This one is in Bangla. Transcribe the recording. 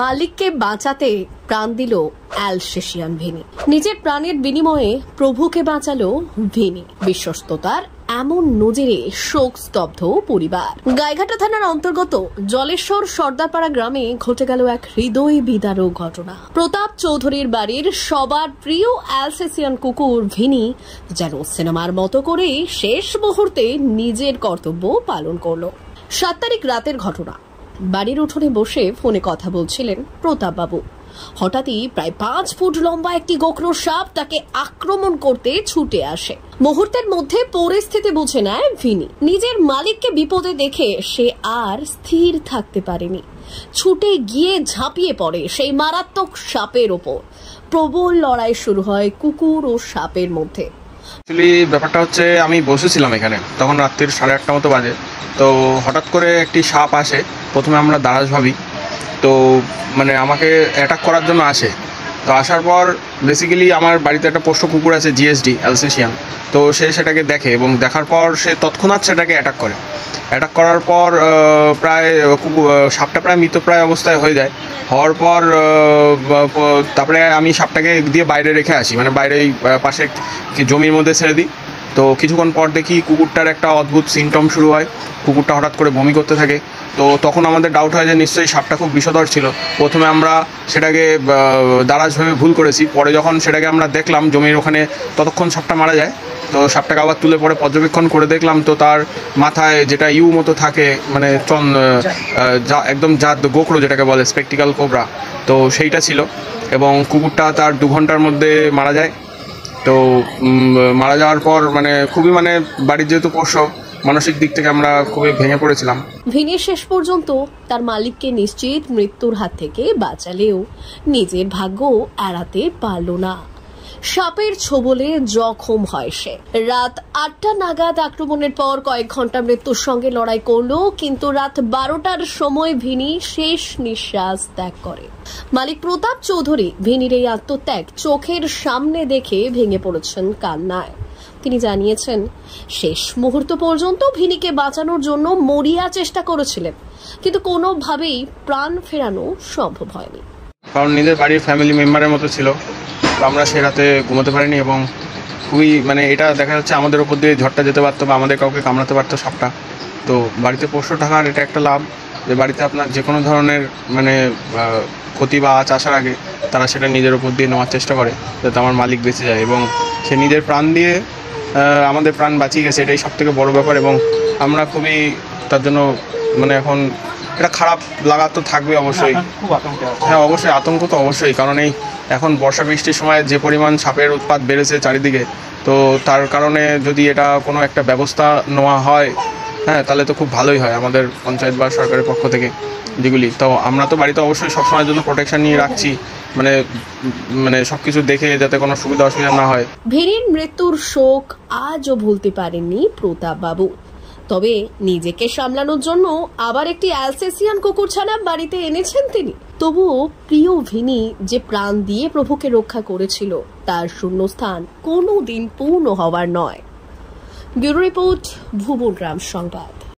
মালিককে বাঁচাতে প্রাণ দিল অ্যালসেশিয়ান ভিনি। নিজের প্রাণের বিনিময়ে প্রভুকে বাঁচালো ভিনি। বিশ্বস্ততার এমন নজিরে শোক স্তব্ধ পরিবার। গাইঘাটা থানার অন্তর্গত জলেশ্বর সর্দারপাড়া গ্রামে ঘটে গেল এক হৃদয় বিদারক ঘটনা। প্রতাপ চৌধুরীর বাড়ির সবার প্রিয় অ্যালসেশিয়ান কুকুর ভিনি যেন সিনেমার মতো করে শেষ মুহূর্তে নিজের কর্তব্য পালন করলো। 7 তারিখ রাতের ঘটনা। বাড়ির উঠোনে বসে ফোনে কথা বলছিলেন প্রতাপ বাবু। হঠাৎই প্রায় 5 ফুট লম্বা একটি গোখরো সাপ তাকে আক্রমণ করতে ছুটে আসে। মুহূর্তের মধ্যে পরিস্থিতি বুঝে নেয় ভিনি। নিজের মালিককে বিপদে দেখে সে আর স্থির থাকতে পারেনি। ছুটে গিয়ে ঝাঁপিয়ে পড়ে সেই মারাত্মক সাপের ওপর। প্রবল লড়াই শুরু হয় কুকুর ও সাপের মধ্যে। ব্যাপারটা হচ্ছে, আমি বসেছিলাম এখানে, তখন রাত্রির 8:30 মতো বাজে। তো হঠাৎ করে একটি সাপ আসে। প্রথমে আমরা দারাজ ভাবি, তো মানে আমাকে অ্যাটাক করার জন্য আসে। তো আসার পর বেসিক্যালি আমার বাড়িতে একটা পোষ্য কুকুর আছে, জিএসডি অ্যালসেশিয়ান। তো সে সেটাকে দেখে এবং দেখার পর সে তৎক্ষণাৎ সেটাকে অ্যাটাক করে। অ্যাটাক করার পর প্রায় সাপটা প্রায় মৃতপ্রায় অবস্থায় হয়ে যায়। হওয়ার পর তারপরে আমি সাপটাকে দিয়ে বাইরে রেখে আসি, মানে বাইরে পাশে জমির মধ্যে ছেড়ে দিই। তো কিছুক্ষণ পর দেখি কুকুরটার একটা অদ্ভুত সিমটম শুরু হয়। কুকুরটা হঠাৎ করে বমি করতে থাকে। তো তখন আমাদের ডাউট হয় যে নিশ্চয়ই সাপটা খুব বিষধর ছিল। প্রথমে আমরা সেটাকে দারাজ ভেবে ভুল করেছি। পরে যখন সেটাকে আমরা দেখলাম জমির ওখানে, ততক্ষণ সাপটা মারা যায়। তো সাপটাকে আবার তুলে পরে পর্যবেক্ষণ করে দেখলাম, তো তার মাথায় যেটা ইউ মতো থাকে, মানে একদম জাত গোখরো যেটাকে বলে, স্পেকটিক্যাল কোবরা, তো সেইটা ছিল। এবং কুকুরটা তার 2 ঘন্টার মধ্যে মারা যায়। তো মারা যাওয়ার পর মানে খুবই, মানে বাড়ির যেহেতু পোষ্য, মানসিক দিক থেকে আমরা খুবই ভেঙে পড়েছিলাম। ভিনি শেষ পর্যন্ত তার মালিককে নিশ্চিত মৃত্যুর হাত থেকে বাঁচালেও নিজের ভাগ্য এড়াতে পারল না। সাপের ছোবলে জখম হয় সে। রাত 8টা নাগাদ আক্রমণের পর কয়েক ঘন্টা মৃত্যুর সঙ্গে লড়াই করলো, কিন্তু রাত 12টার সময় ভিনি শেষ নিঃশ্বাস ত্যাগ করে। মালিক প্রতাপ চৌধুরী ভিনির এই আত্মত্যাগ চোখের সামনে দেখে ভেঙে পড়েছেন কান্নায়। তিনি জানিয়েছেন, শেষ মুহূর্ত পর্যন্ত ভিনিকে বাঁচানোর জন্য মরিয়া চেষ্টা করেছিলেন, কিন্তু কোনোভাবেই প্রাণ ফেরানো সম্ভব হয়নি। কারণ নিজের বাড়ির ফ্যামিলি মেম্বারের মতো ছিল। আমরা সে রাতে ঘুমোতে পারিনি এবং খুবই, মানে এটা দেখা যাচ্ছে আমাদের উপর দিয়ে ঝড়টা যেতে পারতো বা আমাদের কাউকে কামড়াতে পারতো সাপটা। তো বাড়িতে পোষ্য থাকার এটা একটা লাভ, যে বাড়িতে আপনার যে কোনো ধরনের মানে ক্ষতি বা আঁচ আসার আগে তারা সেটা নিজের উপর দিয়ে নেওয়ার চেষ্টা করে, যাতে আমার মালিক বেঁচে যায়। এবং সে নিজের প্রাণ দিয়ে আমাদের প্রাণ বাঁচিয়ে গেছে, এটাই সবথেকে বড় ব্যাপার। এবং আমরা খুবই তার জন্য, মানে এখন এটা খারাপ লাগা তো থাকবে অবশ্যই। হ্যাঁ, অবশ্যই আতঙ্ক তো অবশ্যই, কারণ এই এখন বর্ষা বৃষ্টির সময় যে পরিমাণ সাপের উৎপাত বেড়েছে চারিদিকে, তো তার কারণে যদি এটা কোনো একটা ব্যবস্থা নেওয়া হয়, হ্যাঁ, তাহলে তো খুব ভালোই হয় আমাদের পঞ্চায়েত বা সরকারের পক্ষ থেকে যেগুলি। তো আমরা তো বাড়িতে অবশ্যই সবসময়ের জন্য প্রোটেকশন নিয়ে রাখছি, মানে সবকিছু দেখে যাতে কোনো সুবিধা অসুবিধা না হয়। ভিনির মৃত্যুর শোক আজও ভুলতে পারেননি প্রতাপ বাবু। তবে নিজেকে সামলানোর জন্য আবার একটি অ্যালসেশিয়ান কুকুরছানা বাড়িতে এনেছেন তিনি। তবুও প্রিয় ভিনি যে প্রাণ দিয়ে প্রভুকে রক্ষা করেছিল, তার শূন্যস্থান কোনোদিন পূর্ণ হওয়ার নয়। ব্যুরো রিপোর্ট, ভুবন গ্রাম সংবাদ।